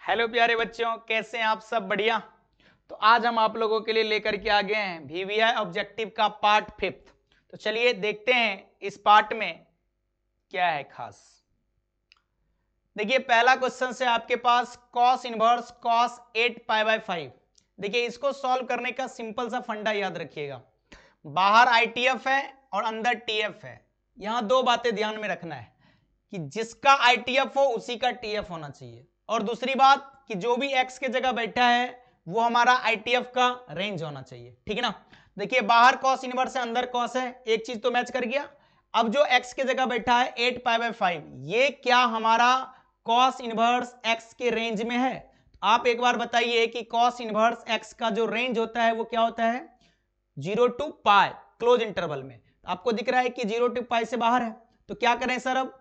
Hello प्यारे बच्चों, कैसे हैं आप सब? बढ़िया। तो आज हम आप लोगों के लिए लेकर के आ गए हैं VVI ऑब्जेक्टिव का पार्ट 5। तो चलिए देखते हैं इस पार्ट में क्या है खास। देखिए पहला क्वेश्चन से आपके पास cos इनवर्स cos 8π/5। देखिए इसको सॉल्व करने का सिंपल सा फंडा याद रखिएगा। बाहर ITF है और अंदर TF है। यहां दो बातें ध्यान में रखना है कि जिसका ITF हो उसी का TF होना चाहिए, और दूसरी बात कि जो भी x के जगह बैठा है वो हमारा ITF का रेंज होना चाहिए। ठीक है ना। देखिए बाहर cos इनवर्स है, अंदर cos है, एक चीज तो मैच कर गया। अब जो x के जगह बैठा है 8π/5, ये क्या हमारा cos इनवर्स x के रेंज में है? आप एक बार बताइए कि cos इनवर्स x का जो रेंज होता है वो क्या होता है? 0 to π क्लोज इंटरवल में। आपको दिख रहा है कि 0 to π से बाहर है, तो क्या करें सर?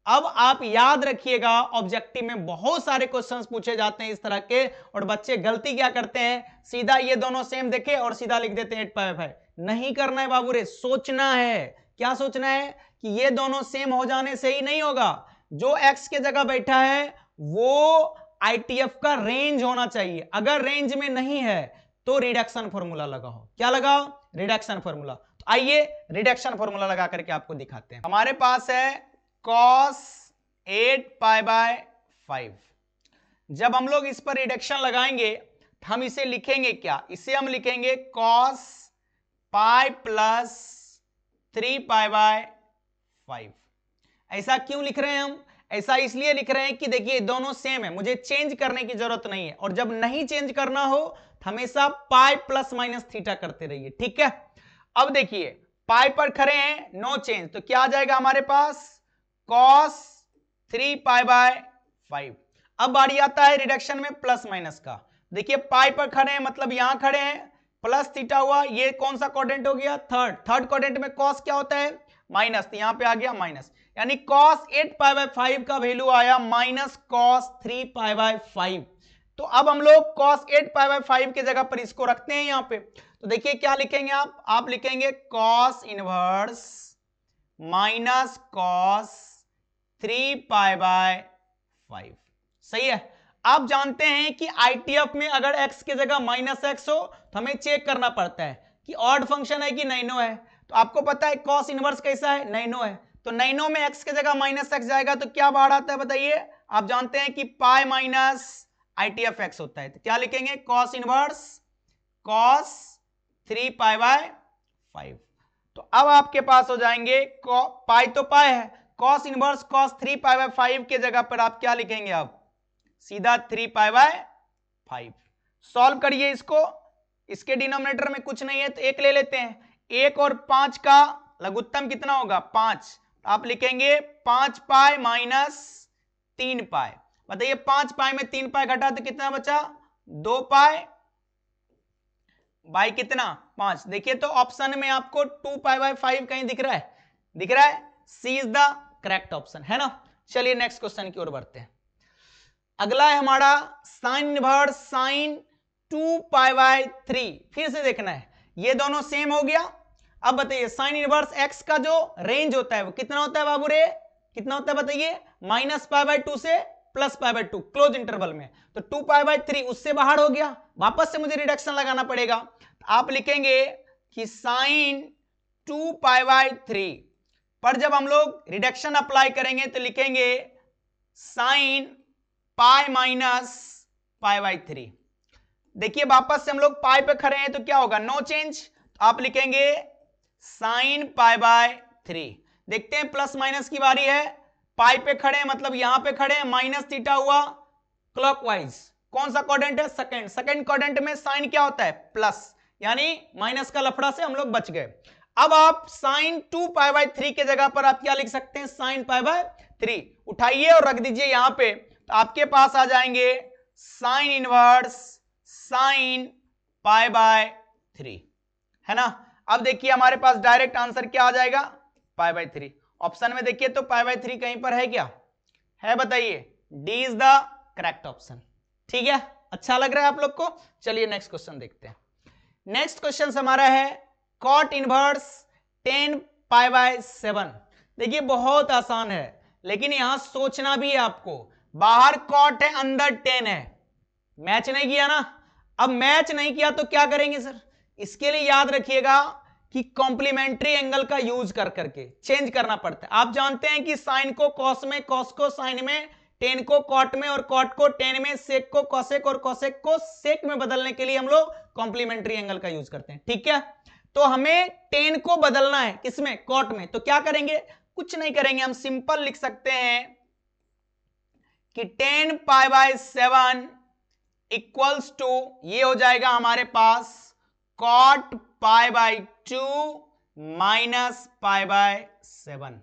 अब आप याद रखिएगा ऑब्जेक्टिव में बहुत सारे क्वेश्चंस पूछे जाते हैं इस तरह के, और बच्चे गलती क्या करते हैं, सीधा ये दोनों सेम देखे और सीधा लिख देते हैं 8π/5। नहीं करना है बाबू रे, सोचना है। क्या सोचना है? कि ये दोनों सेम हो जाने से ही नहीं होगा, जो x के जगह बैठा है वो ITF का रेंज होना चाहिए। अगर रेंज में नहीं है तो रिडक्शन फॉर्मूला लगाओ। क्या लगाओ? Reduction formula. तो आइए रिडक्शन फॉर्मूला लगा करके आपको दिखाते हैं। हमारे पास है cos 8π/5। जब हम लोग इस पर रिडक्शन लगाएंगे हम इसे लिखेंगे क्या? इसे हम लिखेंगे cos π प्लस 3π/5। ऐसा क्यों लिख रहे हैं हम? ऐसा इसलिए लिख रहे हैं कि देखिए दोनों सेम है, मुझे चेंज करने की जरूरत नहीं है, और जब नहीं चेंज करना हो तो हमेशा पाई प्लस माइनस थीटा करते रहिए। ठीक है। अब देखिए पाई पर खड़े हैं, नो चेंज, तो क्या आ जाएगा हमारे पास? cos 3π/5। अब बारी आता है रिडक्शन में प्लस माइनस का। देखिए पाई पर खड़े हैं मतलब यहां खड़े हैं, प्लस थीटा हुआ, ये कौन सा क्वाड्रेंट हो गया? थर्ड क्वाड्रेंट में cos क्या होता है? माइनस, तो यहां पे आ गया माइनस, यानी cos 8π/5 का वैल्यू आया माइनस cos 3π/5। तो अब हम लोग cos 8π/5 के जगह पर इसको रखते हैं यहां पे। तो देखिए क्या लिखेंगे आप लिखेंगे cos इनवर्स माइनस cos 3π/5। सही है। आप जानते हैं कि ITF में अगर x के जगह माइनस x हो तो हमें चेक करना पड़ता है कि ऑड फंक्शन है कि नाइनो है। तो आपको पता है cos इनवर्स कैसा है? नाइनो है। तो नाइनो में x के जगह माइनस x जाएगा तो क्या बाहर आता है बताइए? आप जानते हैं कि पाई माइनस ITF x होता है, तो क्या लिखेंगे? cos inverse cos 3π/5। तो अब आपके पास हो जाएंगे पाई तो पाई है, cos इनवर्स cos 3π/5 के जगह पर आप क्या लिखेंगे? अब सीधा 3π/5। सॉल्व करिए इसको। इसके डिनोमिनेटर में कुछ नहीं है तो एक ले लेते हैं। 1 और 5 का लघुत्तम कितना होगा? 5। आप लिखेंगे 5π माइनस 3π। बताइए 5π में 3π घटा तो कितना बचा? 2π बाई कितना? 5। देखिए तो ऑप्शन में आपको 2π/5 कहीं दिख रहा है? दिख रहा है। सी इज द करेक्ट ऑप्शन, है ना। चलिए नेक्स्ट क्वेश्चन की ओर बढ़ते हैं। अगला है हमारा साइन इनवर्स साइन 2π/3। फिर से देखना है, ये दोनों सेम हो गया। अब बताइए साइन इनवर्स x का जो रेंज होता है वो कितना होता है बाबू रे? कितना होता है बताइए? -π/2 से +π/2 क्लोज इंटरवल में। तो 2π/3 उससे बाहर हो गया, वापस से मुझे रिडक्शन लगाना पड़ेगा। तो आप लिखेंगे कि साइन 2π/3 पर जब हम लोग रिडक्शन अप्लाई करेंगे तो लिखेंगे साइन पाई माइनस π/3। देखिए वापस से हम लोग पाई पे खड़े हैं तो क्या होगा? No change. तो आप लिखेंगे साइन π/3। देखते हैं प्लस माइनस की बारी है। पाई पे खड़े हैं मतलब यहां पे खड़े हैं, माइनस थीटा हुआ क्लॉकवाइज। कौन सा क्वाड्रेंट है? सेकंड क्वाड्रेंट में साइन क्या होता है? प्लस, यानी माइनस का लफड़ा से हम लोग बच गए। अब आप साइन 2π/3 के जगह पर आप क्या लिख सकते हैं? साइन π/3 उठाइए और रख दीजिए यहां पे, तो आपके पास आ जाएंगे साइन इनवर्स साइन π/3, है ना। अब देखिए हमारे पास डायरेक्ट आंसर क्या आ जाएगा? π/3। ऑप्शन में देखिए तो π/3 कहीं पर है क्या? है, बताइए। D is the correct option. ठीक है, अच्छा लग रहा है आप लोग को? चलिए नेक्स्ट क्वेश्चन देखते हैं। नेक्स्ट क्वेश्चन हमारा है कॉट इनवर्स 10π/7। देखिए बहुत आसान है, लेकिन यहां सोचना भी है आपको। बाहर कॉट है, अंदर 10 है, मैच नहीं किया ना। अब मैच नहीं किया तो क्या करेंगे सर? इसके लिए याद रखिएगा कि कॉम्प्लीमेंट्री एंगल का यूज कर करके चेंज करना पड़ता है। आप जानते हैं कि साइन को कॉस में, कॉस को साइन में, टेन को कॉट में और कॉट को टेन में, सेक को कॉसेक और कॉसेक को सेक में बदलने के लिए हम लोग कॉम्प्लीमेंट्री एंगल का यूज करते हैं। ठीक है, तो हमें टेन को बदलना है किसमें? कॉट में। तो क्या करेंगे? कुछ नहीं करेंगे, हम सिंपल लिख सकते हैं कि 10π/7 इक्वल्स टू, ये हो जाएगा हमारे पास cot π/2 माइनस π/7।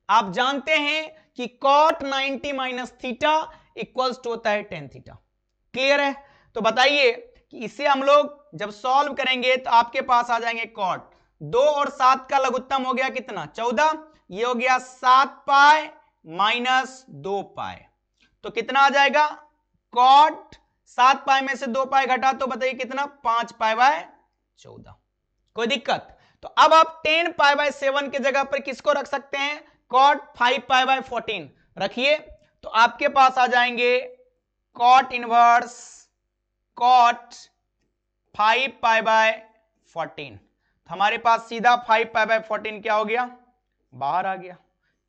आप जानते हैं कि cot 90 minus theta equals to होता है tan थीटा। क्लियर है? तो बताइए कि इसे हम लोग जब सॉल्व करेंगे तो आपके पास आ जाएंगे cot 2 और 7 का लघुत्तम हो गया कितना? 14। ये हो गया 7π माइनस 2π, तो कितना आ जाएगा? cot 7π में से 2π घटा तो बताइए कितना? 5π/14। कोई दिक्कत? तो अब आप 10π/7 के जगह पर किसको रख सकते हैं? cot 5π/14 रखिए, तो आपके पास आ जाएंगे cot इनवर्स cot 5π/14। हमारे पास सीधा 5π/14 क्या हो गया? बाहर आ गया।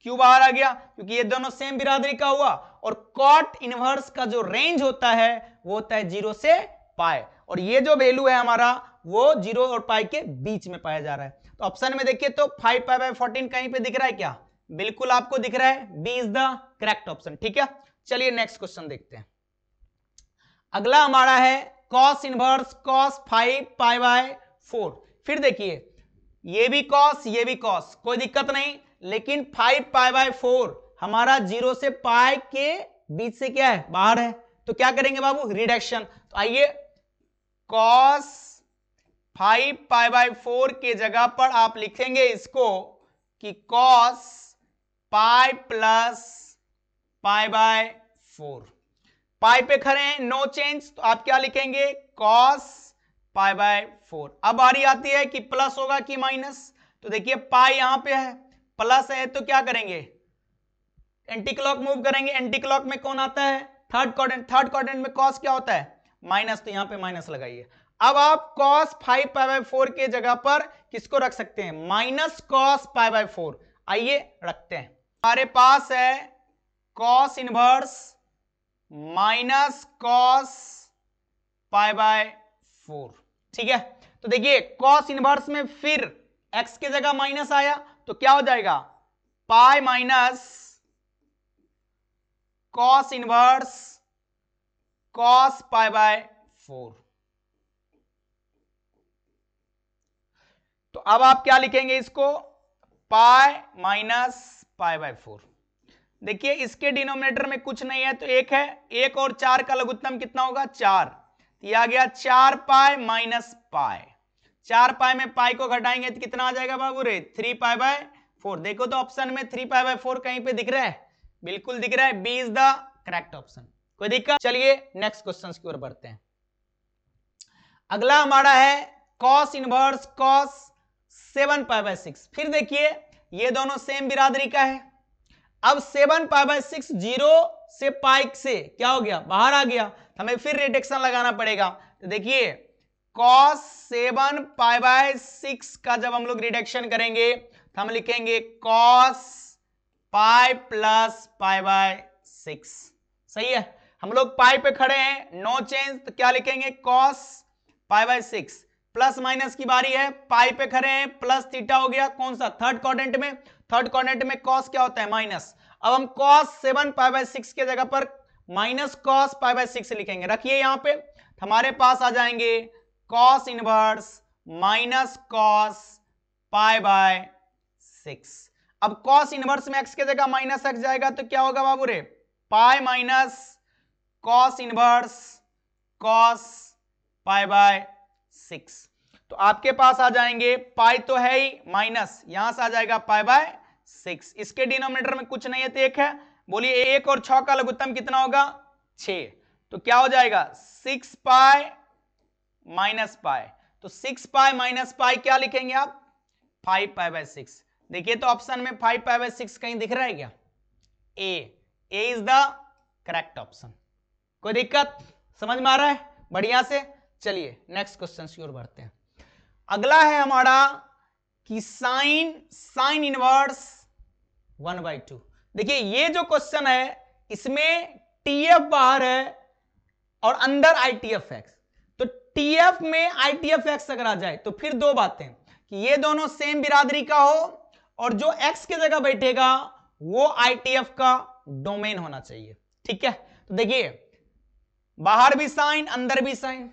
क्यों बाहर आ गया? क्योंकि ये दोनों सेम बिरादरी का हुआ, और कॉट इनवर्स का जो रेंज होता है वो होता है 0 से पाई, और ये जो वैल्यू है हमारा वो 0 और पाई के बीच में पाया जा रहा है। तो ऑप्शन में देखिए तो 5π/14 कहीं पे दिख रहा है क्या? बिल्कुल आपको दिख रहा है, B is the correct option. ठीक है, चलिए नेक्स्ट क्वेश्चन देखते हैं। अगला हमारा है कॉस इनवर्स कॉस 5π/4। फिर देखिए ये भी कॉस, ये भी कॉस, कोई दिक्कत नहीं, लेकिन 5π/4 हमारा 0 से पाई के बीच से क्या है? बाहर है। तो क्या करेंगे बाबू? रिडक्शन। तो आइए cos 5π/4 के जगह पर आप लिखेंगे इसको कि cos पाई प्लस π/4। पाई पे खड़े हैं, नो चेंज, तो आप क्या लिखेंगे? cos π/4। अब बारी आती है कि प्लस होगा कि माइनस। तो देखिए पाई यहां पे है, प्लस है तो क्या करेंगे? एंटी क्लॉक मूव करेंगे। एंटी क्लॉक में कौन आता है? Third quadrant. थर्ड क्वाड्रेंट में कॉस क्या होता है? माइनस, तो यहां पे माइनस लगाइए। अब आप cos 5π/4 के जगह पर किसको रख सकते हैं? Minus cos π/4। आइए रखते हैं। हमारे पास है cos इनवर्स माइनस cos π/4। ठीक है, तो देखिए cos इनवर्स में फिर x के जगह माइनस आया तो क्या हो जाएगा? Pi minus cos inverse cos π/4। तो अब आप क्या लिखेंगे इसको? Pi minus π/4। देखिए इसके डिनोमिनेटर में कुछ नहीं है तो एक है, एक और 4 का लघुत्तम कितना होगा? 4। ये आ गया 4π माइनस पाई। 4π में पाई को घटाएंगे तो कितना आ जाएगा बाबू रे? 3π/4। देखो तो ऑप्शन में 3π/4 कहीं पे दिख रहा है? बिल्कुल दिख रहा है, B is the correct option. कोई दिक्कत? चलिए नेक्स्ट क्वेश्चन की ओर बढ़ते हैं। अगला हमारा है cos इनवर्स cos 7π/6। फिर देखिए ये दोनों सेम बिरादरी का है। अब 7π/6 0 से पाई से क्या हो गया? बाहर आ गया, हमें फिर रिडक्शन लगाना पड़ेगा। तो देखिए cos 7π/6 का जब हम लोग रिडक्शन करेंगे तो हम लिखेंगे cos पाई प्लस π/6। सही है, हम लोग पाई पे खड़े हैं, नो चेंज, तो क्या लिखेंगे? cos π/6। प्लस माइनस की बारी है, पाई पे खड़े हैं, प्लस थीटा हो गया, कौन सा? थर्ड क्वाड्रेंट में। थर्ड क्वाड्रेंट में cos क्या होता है? माइनस। अब हम cos 7π/6 के जगह पर माइनस cos π/6 लिखेंगे। रखिए यहां पे, हमारे पास आ जाएंगे cos इनवर्स माइनस cos π/6। अब cos इनवर्स में x के जगह माइनस x जाएगा तो क्या होगा बाबू रे? पाई माइनस cos इनवर्स cos π/6। तो आपके पास आ जाएंगे, पाई तो है ही, माइनस यहां से आ जाएगा π/6। इसके डिनोमिनेटर में कुछ नहीं है तो एक है। बोलिए 1 और 6 का लघुत्तम कितना होगा? 6। तो क्या हो जाएगा? 6π माइनस पाई। तो 6π माइनस पाई क्या लिखेंगे आप? 5π/6। देखिए तो ऑप्शन में 5π/6 कहीं दिख रहा है क्या? ए इज द करेक्ट ऑप्शन। कोई दिक्कत? समझ में आ रहा है बढ़िया से। चलिए नेक्स्ट क्वेश्चन की ओर बढ़ते हैं। अगला है हमारा कि साइन इनवर्स 1/2। देखिए ये जो क्वेश्चन है इसमें टीएफ बाहर है और अंदर आईटीएफ-एक्स। तो टीएफ में आईटीएफ-एक्स अगर आ जाए तो फिर दो बातें कि ये दोनों सेम बिरादरी का हो और जो एक्स की जगह बैठेगा वो आईटीएफ का डोमेन होना चाहिए। ठीक है, तो देखिए बाहर भी साइन अंदर भी साइन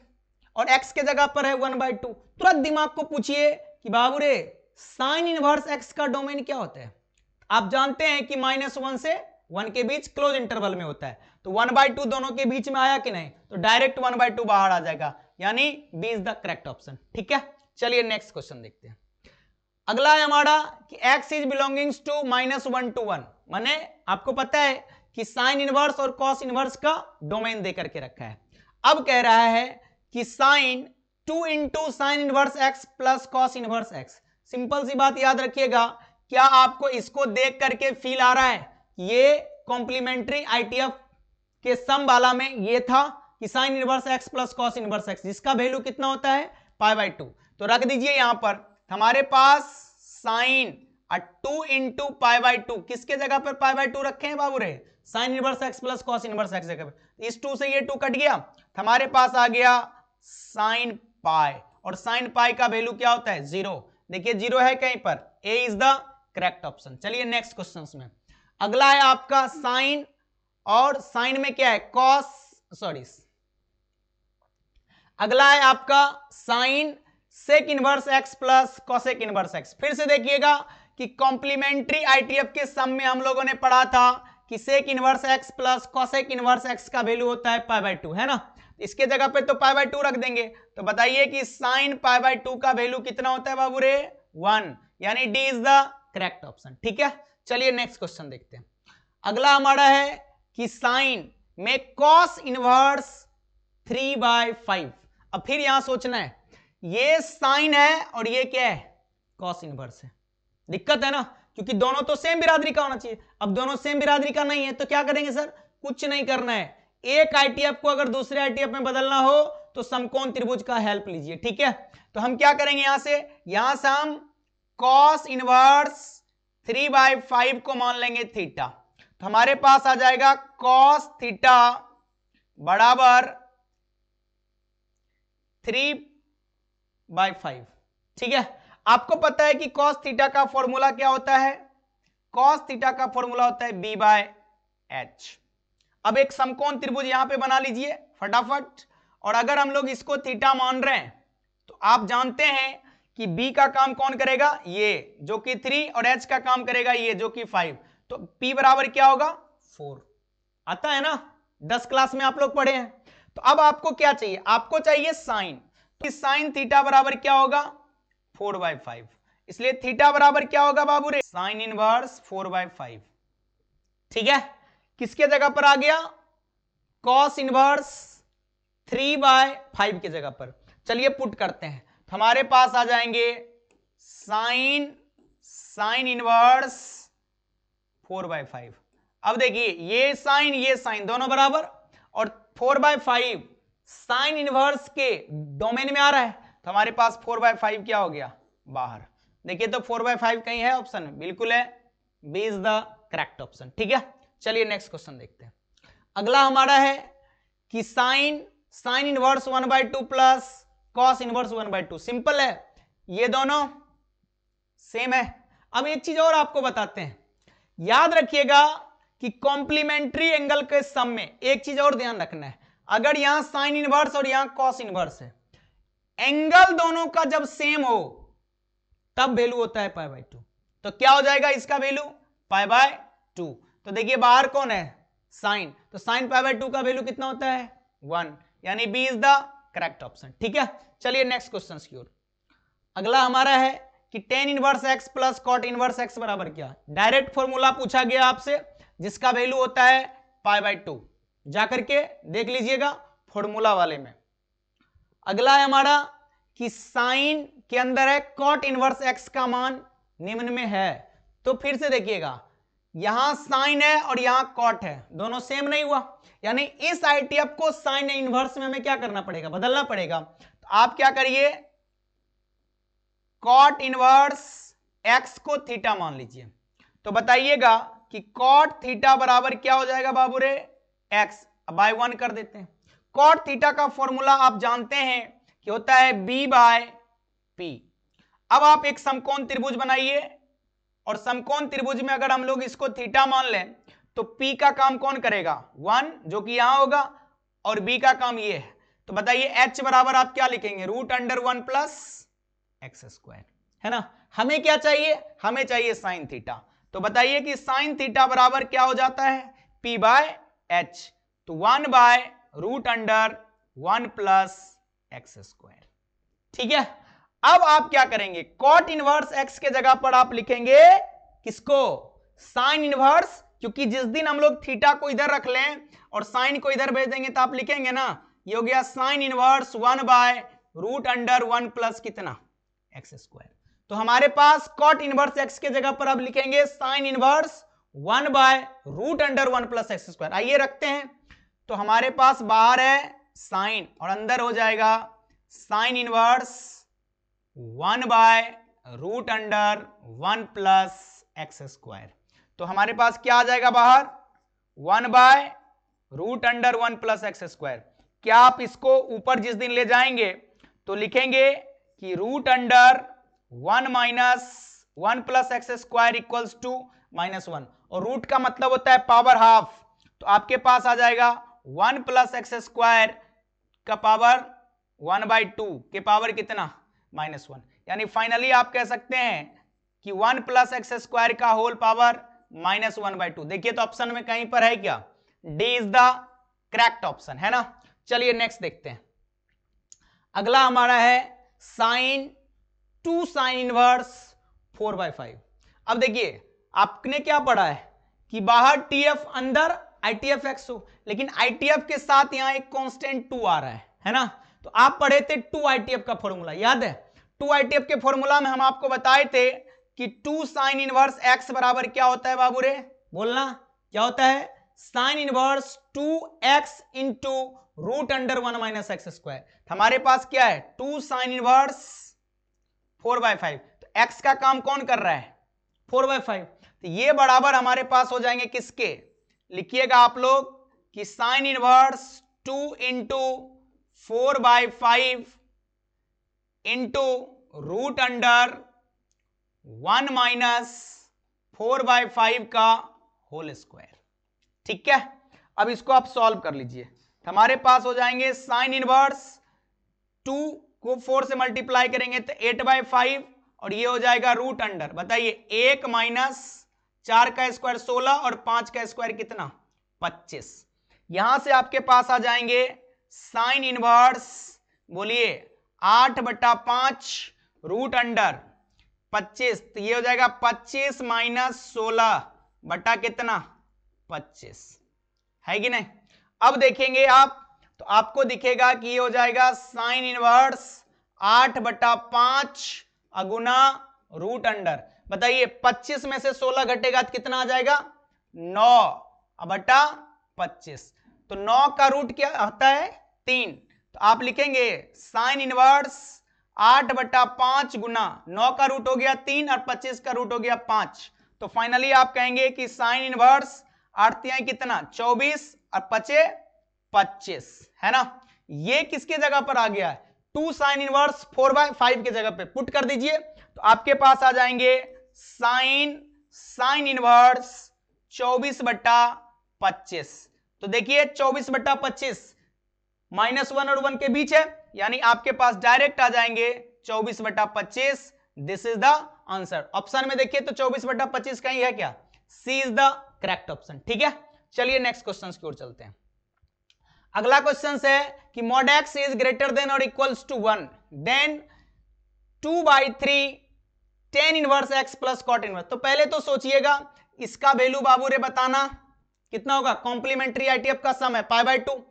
और एक्स के जगह पर है 1/2। तुरंत दिमाग को पूछिए कि बाबू रे साइन इनवर्स एक्स का डोमेन क्या होता है। आप जानते हैं कि -1 से 1 के बीच क्लोज इंटरवल में होता है, तो 1/2 दोनों के बीच में आया कि नहीं, तो डायरेक्ट 1/2 बाहर आ जाएगा, यानी B is the correct option. ठीक है, चलिए नेक्स्ट क्वेश्चन देखते हैं। अगला है हमारा कि x is belongings to -1 to 1, माने आपको पता है कि साइन इनवर्स और कॉस इनवर्स का डोमेन दे करके रखा है। अब कह रहा है कि sine 2 into sine inverse x plus cos inverse x। Simple सी बात याद रखिएगा, क्या आपको इसको देख करके फील आ रहा है ये कॉम्प्लीमेंट्री आईटीएफ के सम वाला में ये था कि sine inverse x plus cos inverse x जिसका वैल्यू कितना होता है π/2। तो रख दीजिए यहां पर हमारे पास साइन 2 इंटू π/2, किसके जगह पर π/2 रखे हैं बाबू रे, sign inverse x plus cos inverse x जगह पर। इस 2 से ये 2 कट गया, हमारे पास आ गया साइन पाई, और साइन पाई का वैल्यू क्या होता है 0। देखिए 0 है कहीं पर, ए इज द करेक्ट ऑप्शन। चलिए नेक्स्ट क्वेश्चन में अगला है आपका साइन, और साइन में क्या है कॉस, सॉरी अगला है आपका sine sec inverse x plus cosec inverse x। फिर से देखिएगा कि कॉम्प्लीमेंट्री आईटीएफ के सम में हम लोगों ने पढ़ा था कि sec inverse x plus cosec inverse x का वैल्यू होता है π/2, है ना। इसके जगह पे तो π/2 रख देंगे। तो बताइए कि साइन π/2 का वैल्यू कितना होता है बाबू रे 1, यानी D is the correct option. ठीक है, चलिए नेक्स्ट क्वेश्चन देखते हैं। अगला हमारा है कि साइन में कॉस इनवर्स 3/5। अब फिर यहां सोचना है, ये साइन है और ये क्या है कॉस इनवर्स है। दिक्कत है ना, क्योंकि दोनों तो सेम बिरादरी का होना चाहिए। अब दोनों सेम बिरादरी का नहीं है तो क्या करेंगे सर, कुछ नहीं करना है, एक आईटीएफ को अगर दूसरे आईटीएफ में बदलना हो तो समकोण त्रिभुज का हेल्प लीजिए। ठीक है, तो हम क्या करेंगे यहां से हम कॉस इनवर्स 3/5 को मान लेंगे थीटा। तो हमारे पास आ जाएगा कॉस थीटा बराबर 3/5। ठीक है, आपको पता है कि कॉस थीटा का फॉर्मूला क्या होता है, कॉस थीटा का फॉर्मूला होता है b/h। अब एक समकोण त्रिभुज यहां पे बना लीजिए फटाफट, और अगर हम लोग इसको थीटा मान रहे हैं तो आप जानते हैं कि b का काम कौन करेगा, ये जो कि 3, और h का काम करेगा ये जो कि 5। तो p बराबर क्या होगा 4, आता है ना, 10 क्लास में आप लोग पढ़े हैं। तो अब आपको क्या चाहिए, आपको चाहिए साइन, तो साइन थीटा बराबर क्या होगा 4/5, इसलिए थीटा बराबर क्या होगा बाबू रे साइन इनवर्स 4/5। ठीक है, किसके जगह पर आ गया कॉस इनवर्स 3/5 की जगह पर। चलिए पुट करते हैं, हमारे पास आ जाएंगे साइन इनवर्स 4/5। अब देखिए ये साइन दोनों बराबर, और 4/5 साइन इनवर्स के डोमेन में आ रहा है, तो हमारे पास 4/5 क्या हो गया बाहर। देखिए तो 4/5 कहीं है ऑप्शन में, बिल्कुल है, B is the correct option. ठीक है, चलिए नेक्स्ट क्वेश्चन देखते हैं। अगला हमारा है कि sine inverse 1/2 plus cos inverse 1/2। Simple है, ये दोनों सेम है। अब एक चीज और आपको बताते हैं, याद रखिएगा कि कॉम्प्लीमेंट्री एंगल के सम में एक चीज और ध्यान रखना है, अगर यहां साइन इनवर्स और यहां कॉस इनवर्स है, एंगल दोनों का जब सेम हो तब वैल्यू होता है π/2। तो क्या हो जाएगा इसका वैल्यू π/2। तो देखिए बाहर कौन है साइन, तो साइन π/2 का वैल्यू कितना होता है 1, यानी B is the correct option. ठीक है, चलिए नेक्स्ट क्वेश्चन की ओर। अगला हमारा है कि tan inverse x plus cot inverse x बराबर क्या। डायरेक्ट फॉर्मूला पूछा गया आपसे जिसका वैल्यू होता है π/2, जाकर के देख लीजिएगा फॉर्मूला वाले में। अगला है हमारा कि साइन के अंदर है कॉट इनवर्स एक्स का मान निम्न में है। तो फिर से देखिएगा यहां साइन है और यहां कॉट है, दोनों सेम नहीं हुआ, यानी इस आईटीएफ को साइन इनवर्स में हमें क्या करना पड़ेगा, बदलना पड़ेगा। तो आप क्या करिए, कॉट इनवर्स एक्स को थीटा मान लीजिए। तो बताइएगा कि कॉट थीटा बराबर क्या हो जाएगा बाबू रे, एक्स, बाय 1 कर देते हैं। कॉट थीटा का फॉर्मूला आप जानते हैं कि होता है बी बाय पी। अब आप एक समकोण त्रिभुज बनाइए, और समकोण त्रिभुज में अगर हम लोग इसको थीटा मान लें तो पी का काम कौन करेगा, 1, जो कि यहां होगा, और बी का काम ये है। तो बताइए एच बराबर आप क्या लिखेंगे, √1 प्लस एक्स स्क्वायर, है ना। हमें क्या चाहिए, हमें चाहिए साइन थीटा। तो बताइए कि साइन थीटा बराबर क्या हो जाता है, पी बाय एच। तो 1/√1 प्लस एक्स स्क्वायर, ठीक है। अब आप क्या करेंगे, कॉट इनवर्स एक्स के जगह पर आप लिखेंगे किसको, साइन इनवर्स, क्योंकि जिस दिन हम लोग थीटा को इधर रख लें और साइन को इधर भेज देंगे तो आप लिखेंगे ना, ये हो गया साइन इनवर्स 1/√1 प्लस कितना, एक्स स्क्वायर। तो हमारे पास कॉट इनवर्स एक्स के जगह पर अब लिखेंगे sine inverse 1/√1 plus x square. आइए रखते हैं, तो हमारे पास बाहर है साइन और अंदर हो जाएगा sine inverse 1/√1 plus x square. तो हमारे पास क्या आ जाएगा बाहर, 1/√1 प्लस एक्स स्क्वायर। क्या आप इसको ऊपर जिस दिन ले जाएंगे तो लिखेंगे कि √1 minus 1 plus x square equals to -1, और रूट का मतलब होता है पावर हाफ। तो आपके पास आ जाएगा 1 प्लस एक्स स्क्वायर का पावर 1/2 के पावर कितना, -1। यानी फाइनली आप कह सकते हैं कि 1 प्लस एक्स स्क्वायर का होल पावर -1/2। देखिए तो ऑप्शन में कहीं पर है क्या, D is the correct option, है ना। चलिए नेक्स्ट देखते हैं। अगला हमारा है साइन 2 साइन इनवर्स 4/5। अब देखिए आपने क्या पढ़ा है कि बाहर टीएफ अंदर आईटीएफ एक्स हो, लेकिन आईटीएफ के साथ यहां एक कांस्टेंट 2 आ रहा है ना। तो आप पढ़े थे 2 आईटीएफ का फॉर्मूला, याद है। 2 आईटीएफ के फॉर्मूला में हम आपको बताए थे कि 2 साइन इनवर्स एक्स बराबर क्या होता है बाबू रे, बोलना क्या होता है, sine inverse 2x into √1 minus x square. हमारे पास क्या है 2 साइन इनवर्स 4/5। तो x का काम कौन कर रहा है, 4/5। तो ये बराबर हमारे पास हो जाएंगे किसके, लिखिएगा आप लोग कि sine inverse 2 into 4/5 into √1 minus 4/5 का होल स्क्वायर, ठीक है। अब इसको आप सॉल्व कर लीजिए, हमारे पास हो जाएंगे साइन इनवर्स 2 को 4 से मल्टीप्लाई करेंगे तो 8/5, और ये हो जाएगा √, बताइए 1 माइनस 4 का स्क्वायर 16 और 5 का स्क्वायर कितना, 25। यहां से आपके पास आ जाएंगे साइन इनवर्स, बोलिए 8/5 √25। तो ये हो जाएगा 25 माइनस 16 बटा कितना, 25, है कि नहीं। अब देखेंगे आप तो आपको दिखेगा कि ये हो जाएगा साइन इनवर्स 8/5 अगुना √, बताइए 25 में से 16 घटेगा तो कितना आ जाएगा, 9/25। तो 9 का रूट क्या होता है, 3। तो आप लिखेंगे साइन इनवर्स 8/5 गुना 9 का रूट हो गया 3 और 25 का रूट हो गया 5। तो फाइनली आप कहेंगे कि साइन इनवर्स 8 कितना 24 और 5 25, है ना। ये किसके जगह पर आ गया है, 2 साइन इनवर्स 4/5 के जगह पे पुट कर दीजिए। तो आपके पास आ जाएंगे साइन इनवर्स 24/25। तो देखिए 24/25 -1 और 1 के बीच है, यानी आपके पास डायरेक्ट आ जाएंगे 24/25। This is the answer. Option में देखिए तो 24/25 कहीं है क्या, सी इज द करेक्ट ऑप्शन, ठीक है। चलिए नेक्स्ट क्वेश्चन की ओर चलते हैं। अगला क्वेश्चन है कि mod x is greater than और equals to 1 then 2/3 tan inverse x plus cot inverse. तो पहले तो सोचिएगा इसका वैल्यू बाबू रे बताना कितना होगा, कॉम्प्लीमेंट्री आईटीएफ का सम है π/2।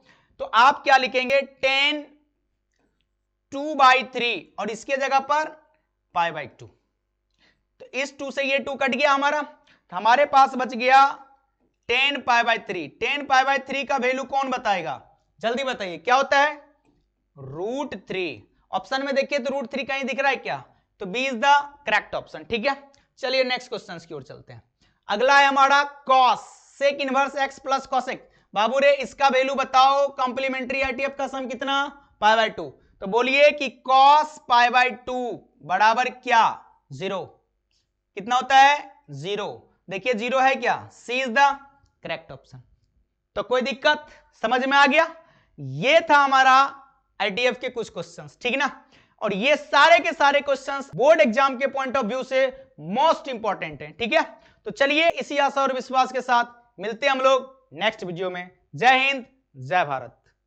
तो आप क्या लिखेंगे tan 2/3 और इसके जगह पर π/2। तो इस 2 से ये 2 कट गया हमारा। तो हमारे पास बच गया 10π/3। 10π/3 का वैल्यू कौन बताएगा, जल्दी बताइए क्या होता है, √3। ऑप्शन में देखिए तो √3 कहीं दिख रहा है क्या, तो B is the correct option. ठीक है, चलिए नेक्स्ट क्वेश्चन की ओर चलते हैं। अगला है हमारा cos sec inverse x plus cosec. बाबू रे इसका वैल्यू बताओ, कॉम्प्लीमेंट्री आईटीएफ का सम कितना, π/2। तो बोलिए कि cos π/2 बराबर क्या, 0। कितना होता है, 0। देखिए 0 है क्या, सी इज द करेक्ट ऑप्शन। तो कोई दिक्कत, समझ में आ गया। ये था हमारा आईटीएफ के कुछ क्वेश्चंस, ठीक ना। और ये सारे के सारे क्वेश्चंस बोर्ड एग्जाम के पॉइंट ऑफ व्यू से मोस्ट इंपॉर्टेंट हैं, ठीक है। तो चलिए इसी आशा और विश्वास के साथ मिलते हैं हम लोग नेक्स्ट वीडियो में। जय हिंद, जय भारत।